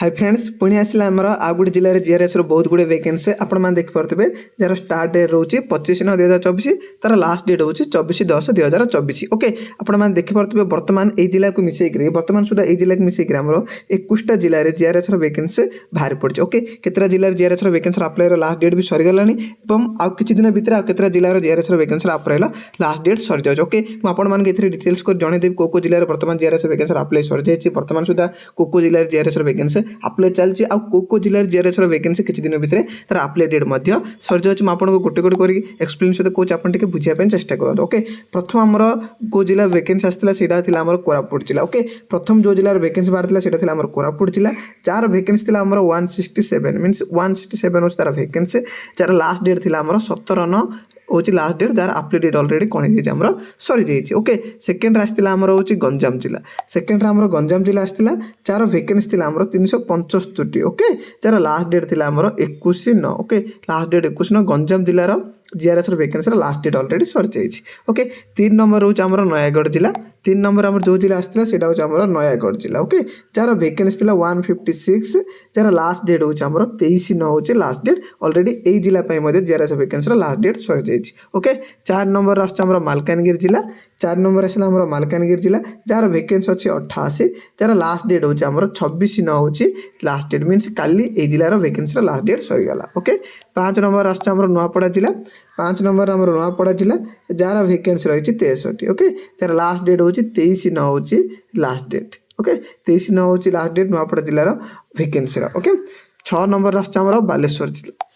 Hi friends पुणी आसला आमर आउ गोटे जिले में जीआरएस बहुत गुड़े वैकेंसी आपने देखिपे जार स्टार्ट डेट रोचे 25/9/2024 तार लास्ट डेट हूँ 24/10/2024 ओके आपने देखिपे बर्तमान ये जिला को मिसेक बर्तमान सुधा ये जिला को मिसेक आम 21टा जिले में जीआरएस वैकेंसी बाहरी पड़ी ओके केतरा जिले GRS vacancy apply last date भी सरीगला आउ कि दिन भितर आउ केतरा जिले GRS vacancy apply last date सरी जाए ओके मुझे डिटेल्स कर जनईदेवी को जिले में बर्तमान जीआरएस वैकेंसी अप्लाई सरी जाए बर्तमान सुधा को जिले जीआरएस वैकेंसी अप्लाई चलती आउ जिले जीआरएस वैकेंसी किसी दिन भितर तार अप्लाई डेट सरी जाऊँ आपको गोटे गोटे कर एक्सप्लेन सहित कौन आप बुझापी चेष्टा करूँ ओके प्रथम आमर को जिला वैकेंसी आसाला सीटा कोरापुट जिला ओके प्रथम जो जिले वैकेंसी बाहर सीटा कोरापुट जिला जार वैकेंसी आमर 167 मीन्स 167 हूँ तार वैकेंसी जार लास्ट डेट थी 17/9 हूँ लास्ट डेट जार अप्लाई डेट अलरेडी कौन आमर सरी जाइए ओके सेकेंड आसाला आमर हूँ गंजाम जिला सेकेंड आमर गंजाम जिला आसाला जार वैकेंसी थी आमर 375 ओके जार लास्ट डेट थी आमर 21/9 ओके लास्ट डेट 21/9 गंजाम जिलार GRS vacancy last date already सरी जाइए ओके 3 नंबर हूँ आमर नयागढ़ जिला 3 नंबर आमर जो जिला आसाला सीटा हूँ आमर नयागढ़ जिला ओके जार वैकेंसी थी 156 जार लास्ट डेट हूँ आमर 23/9 हूँ लास्ट डेट अलरेडी यही जिला जीआरएस वैकेंसी लास्ट डेट सरी जाइए ओके 4 नंबर आमर मालकानगिरी जिला 4 नंबर आसाला आमर मालकानगिरी जिला जार वैकेंसी अच्छी 88 जार लास्ट डेट हूँ आमर 26/9 हूँ लास्ट डेट मीन्स काली ए जिलार वैकेंसी लास्ट डेट सरीगला ओके 5 नंबर आमर नुआपड़ा जिला 5 नंबर आमर नुआपड़ा जिला जार वैकेंसी रही 63 ओके जार लास्ट डेट हूँ 23/9 हूँ लास्ट डेट ओके 23/9 हूँ लास्ट डेट नुआपड़ा जिलार वैकेंसी ओके 6 नंबर आमर बालेश्वर जिला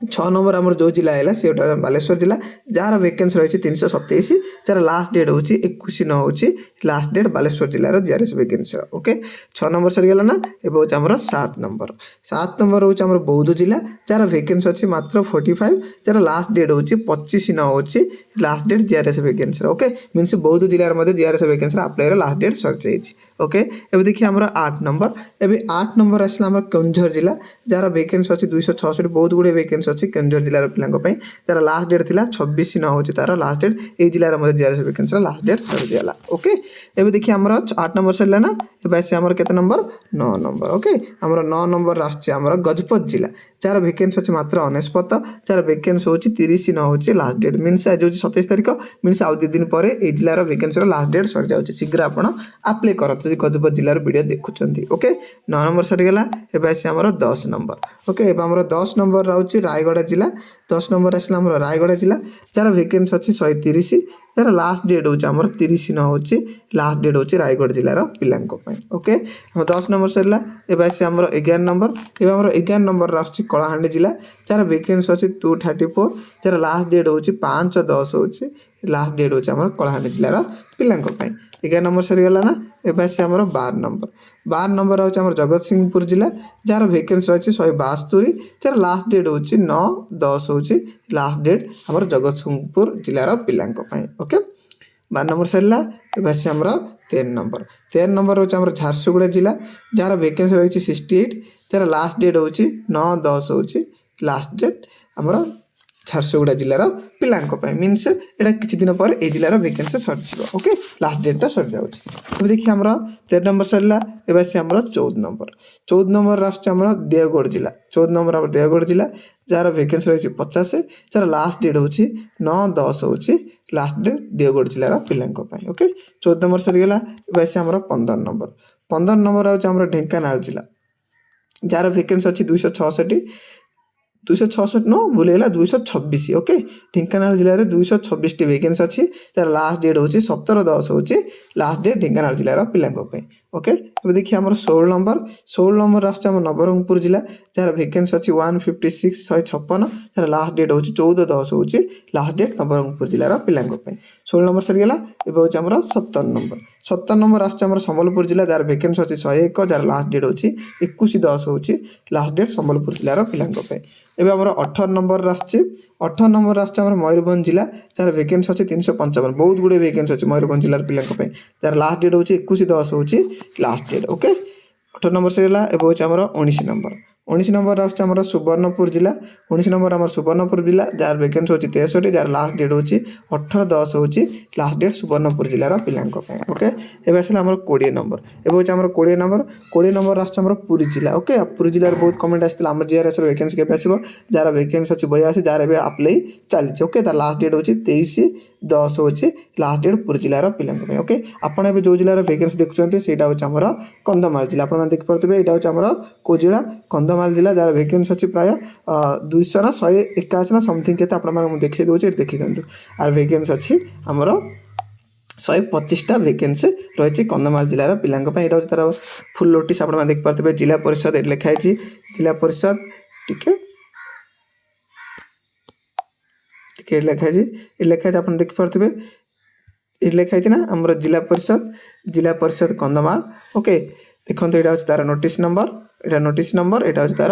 6 नंबर आमर जो जिला है सी बालेश्वर जिला जार वैकेंसी रही 327 जार लास्ट डेट हूँ 21/9 हूँ लास्ट डेट बालेश्वर जिलार जीआरएस वैकेंसी ओके 6 नंबर सरीगला ना एवं हूँ आमर 7 नंबर हूँ आमर बौद्ध जिला जार वैकेंसी अच्छी मात्र 45 जार लास्ट डेट हूँ 25/9 हूँ last date GRS vacancy okay means Boudh जिलार GRS vacancy apply last date सरी जाइए ओके एवं देखिए आमर 8 नंबर एवं 8 नंबर आसला आमर केन्दुझर जिला जार वैकेंसी अच्छी 266 बहुत गुड़े वैकेंसी अच्छी केन्दुझर जिलार पिलांई तार लास्ट डेट थी 26/9 हूँ तार लास्ट डेट ये जिलार जीआरएस वैकेंसी लास्ट डेट सरीगला ओके एवं देखिए आमर 8 नंबर सरीला ना एवं आस आमर केते नंबर 9 नंबर ओके आमर 9 नंबर आमर गजपत जिला जार वैकेंसी अच्छी मात्र 99 जार वैकेंसी हूँ 30/9 हूँ लास्ट डेट मीन्स आज हूँ 27 तारीख मीन्स आउ 2 दिन पर ये जिलार वैकेंसी लास्ट डेट सरी जाऊँगी शीघ्र आप अप्लाई करते गजपत जिलार वीडियो देखुंत ओके 9 नंबर सरीगला एवं आस आमर 10 नंबर ओके एवं आमर 10 नंबर रोचे रायगढ़ जिला 10 नंबर आसला आमर रायगढ़ जिला जार वैकेंसी अच्छी 130 जार लास्ट डेट हूँ आमर 30/9 हूँ लास्ट डेट हूँ रायगढ़ जिलार पिलांई ओके आम 10 नंबर सरीला एवं आस आमर 11 नंबर एवं आमर 11 नंबर आसूँ कलाहांडी जिला जार वैकेंसी अच्छी 234 जार लास्ट डेट हूँ 5/10 हूँ लास्ट डेट हूँ आमर कलाहांडी जिलार पिलांई 11 नंबर सरीगला ना एवं आस आमर 12 नंबर हूँ आमर जगत सिंहपुर जिला जार वैकेंसी रही 172 जार लास्ट डेट हूँ 9/10 हूँ लास्ट डेट आमर जगत सिंहपुर जिलार पिलांई ओके 12 नंबर सरीला एवं आस आमर 13 नंबर हूँ आमर झारसुगुड़ा जिला जार वैकेंसी रही 68 जार लास्ट डेट हूँ 9/10 हूँ लास्ट डेट आमर झारसुगुड़ा जिलार पिलांई मीन्स यहाँ किसी दिन पर ए जिलार वैकेंसी सरी ओके लास्ट डेटा सरी जाऊँगी देखिए आमर 13 नंबर सरीला एवं आस आमर 14 नंबर आमर देवगढ़ जिला 14 नंबर आमर देवगढ़ जिला जार वैकेंसी रही 50 जार लास्ट डेट हूँ 9/10 हूँ लास्ट डेट देवगढ़ जिलार पिलांई ओके 14 नंबर सरीगला एवं आस आमर 15 नंबर हूँ आमर ढेंकानाल जिला जार वैकेंसी अच्छी 266 नो भूलगला 226 ओके ढेंकानाल जिले में 226 वैकेंसी अच्छी तार लास्ट डेट हूँ 17/10 हूँ लास्ट डेट ढेंकानाल जिलार पिलांई ओके अब देखिए आमर 16 नंबर आम नवरंगपुर जिला जार वैकेंसी अच्छी 156 156 तार लास्ट डेट हूँ 14/10 हूँ लास्ट डेट नवरंगपुर जिलार पिलांई 16 नंबर सरीगला एवं हूँ आमर 17 नंबर आमर संबलपुर जिला जार वैकेंसी अच्छी 101 जार लास्ट डेट हूँ 21/10 हूँ लास्ट डेट संबलपुर जिलार पिलांई एवं आमर 18 नंबर आठ नंबर आमर मयूरभंज जिला जार वैकेंसी अच्छी 355 बहुत गुड़े वैकेंसी अच्छी मयूरभंज जिलार पिलांई तार लास्ट डेट हूँ 21/10 हूँ लास्ट डेट ओके 18 नंबर सरीगला एवं हूँ आमर 19 नंबर 19 नंबर आस सुवर्णपुर जिला 19 नंबर आम सुवर्णपुर जिला जार वैकेंसी होची 63 जार लास्ट डेट होची 18/10 होची लास्ट डेट सुवर्णपुर जिलार पिलांको पय ओके एबे आसला हमर 20 नंबर एबे होची हमर 20 नंबर आस हमर पुरी जिला ओके पुरी जिलार बहुत कमेंट आस्तिला हमर जीआरएस रो वैकेंसी केबे आसीबो जार वैकेंसी होची 82 जार एबे अप्लाई चलछि ओके तार लास्ट डेट होची 23/10 होची लास्ट डेट पुरी जिलार पिलांको पय ओके आपण एबे जो जिलार वैकेंसी देखुचंती सेटा होची हमर कंधमाल जिला आपण देख परतबे एटा होची हमर को जिला कंधमाल जिला जार वैकेंसी अच्छी प्राय 200 ना 181 ना समथिंग के आप देखी दूसरे देखी दिखाँ आर वैकेंसी अच्छी आमर 125टा वैकेंसी रही कंधमाल जिलार पिलांप यहाँ तार फुल नोटिस आप देख पारे जिला परिषद ये लिखाई जिला परिषद टिके लिखाई आप देखिपे ये लिखाई ना आम जिला परिषद कंधमाल ओके देखो यहाँ हूँ तार नोटिस नंबर यहाँ नोटिस नंबर यहाँ हूँ तार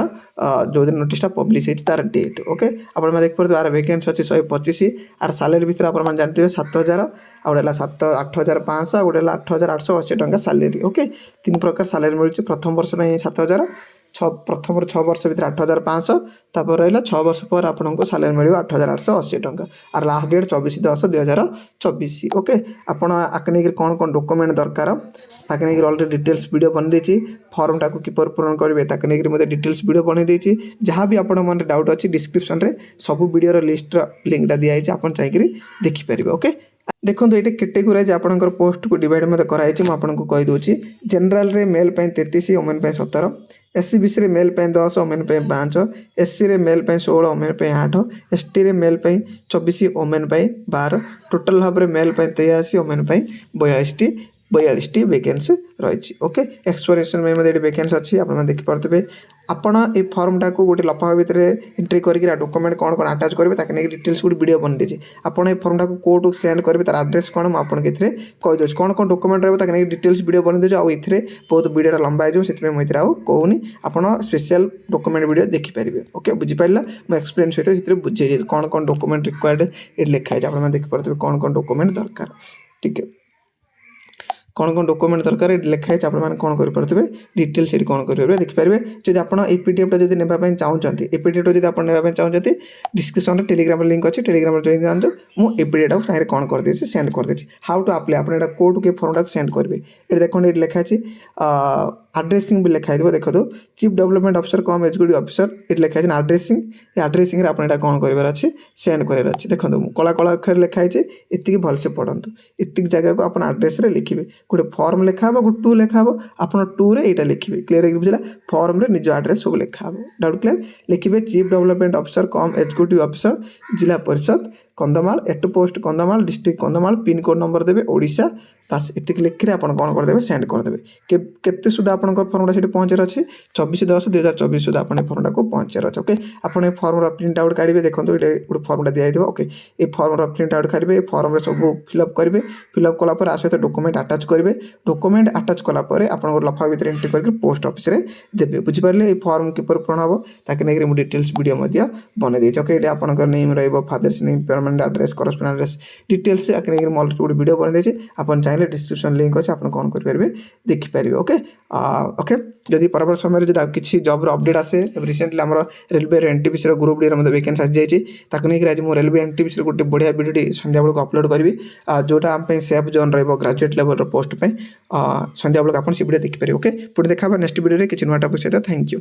जो दिन नोटिसटा पब्लिश होती तार डेट ओके आप देख पारे आर वैकेंसी अच्छी 125 आर सालेरी भितर आप जानते 7,000 आउे 8,500 गोटे 8,880 टंका सालेरी ओके 3 प्रकार सालेरी मिलूँ प्रथम वर्ष में 7,000 प्रथम 6 वर्ष भर 8,500 तापर रहा 6 वर्ष पर आपको सालेरी मिले 8,880 टंका आर लास्ट डेट 24/10/2024 ओके आपड़ आके कौन कौन डॉक्यूमेंट दरकार ताके नहीं अलरेडी डिटेल्स वीडियो बन फॉर्म टाक किपर पूरण करेंगे ताके नहीं डिटेल्स वीडियो बन जहाँ भी आपण मन डाउट अच्छी डिस्क्रिप्शन रे सब वीडियो लिस्ट लिंक दिखाई आप चाहिए देखिपारे ओके देखो ये कैटेगोराइज आपंकर पोस्ट को डिवाइड मत कराई मुझे कहीदे जनरल रे मेल 33 वुमेन 17 एससी बीसी रे मेल 10 वुमेन 5 एससी रे मेल 16 वुमेन 8 एसटी रे मेल 24 वुमेन 12 टोटाल भाव में मेल 83 वुमेन 42टी वैकेंसी रही ओके एक्सप्लोरेशन में वैकेंसी अच्छी आप देखिपे आपण ये फॉर्म टाक गोटे लफा भितर एंट्री करके डॉक्यूमेंट कौन कौन अटैच करेंगे ताकि नहीं डिटेल्स गोटे वीडियो बन देती आपड़ ये फॉर्म टाक कोर्ट सेंड करेंगे तार एड्रेस कौन मुझे कहीदे कौन कौन डॉक्यूमेंट रही ताकि डिटेल्स वीडियो बन देती आउ ये बहुत वीडियो लंबा हो मुझे कहूनी आपड़ स्पेशल डॉक्यूमेंट वीडियो देखिपारे ओके बुझीपारा मुझे एक्सप्लेन सहित बुझे कौन कौन डॉक्यूमेंट रिक्वायर्ड ये लिखाई आप देखिपे कौन कौन डॉक्यूमेंट दरकार ठीक है कौन कौन डॉक्यूमेंट दरकार लिखाई आप कौन करेंगे डिटेल्स ये कौन करेंगे देखिपारे जब आप पीडीएफ जब नापी चाहते ये पीडीएफ जब आप नापी चाहते डिस्क्रिप्शन में टेलीग्राम लिंक अच्छी टेलीग्राम जॉइन जातु मुझे पीडीएफ सारे कौन कर देती सेंड कर देती हाउ टू अप्लाई आप कोर्ट के फॉर्म टाक सेंड करेंगे ये देखो ये लिखाई आड्रेसिंग भी लिखाई देखो chief development officer cum executive officer ये लिखाई आड्रेसिंग ये आड्रेसिंग आप कौन करार अच्छे सेंड करार अच्छे देखो कला कला अक्षर लिखाई ये भलसे पढ़ु इतनी जगह को आप आड्रेस लिखे गोटे फॉर्म लिखा गोटे 2 लिखा आप 2 रे यहाँ लिखे क्लीयर बुझला फॉर्म रे निज आड्रेस सब लिखा डाउट क्लीयर लिखे chief development officer cum executive officer Zilla Parishad Kandhamal at post Kandhamal district Kandhamal pin code number देवे ओडिशा बस इतक लिखिए आप कौन करदे सेंड करदे केते सुधा आप फर्मटा से पहुँचार अच्छे 24/10/2024 सुधा आप फर्मटा को पहुँचार अच्छे ओके आप फर्म प्रिंट आउट काढ़े देखो ये गोटे फर्मटा दिखाई ओके ये फर्म प्रिंट आउट काढ़े फर्म सब फिलअप करेंगे फिलअप कलापर आ सहित डॉक्यूमेंट अटैच करेंगे डॉक्यूमेंट अटैच कलापर आप लफा भितर एंट्री करके पोस्ट ऑफिस रे देवे बुझीपारे ये फर्म किपर पूरण हम ताकि नहीं मुझे डिटेल्स वीडियो बन देती ओके ये आप name father's name permanent address correspondent address details नहीं अलरेडी गोटे वीडियो बन देती आप चाहिए डिस्क्रिप्शन लिंक अच्छे आप कौन करेंगे देखिपारे ओके ओके जदि परवर्त समय जब किसी जॉब अपडेट आसे रिसेंटली आम railway NTPC group D vacancy आसी जाइए नहीं आज मुझे रेलवे एनटीपीसी गोटे बढ़िया वीडियो संध्या बेलू अपलोड करी जोटा आम safe zone graduate level post संध्या बेलू आप वीडियो देखिपारे ओके पुणी देखा नेक्स्ट वीडियो किसी नुआ टॉपिक सहित थैंक यू।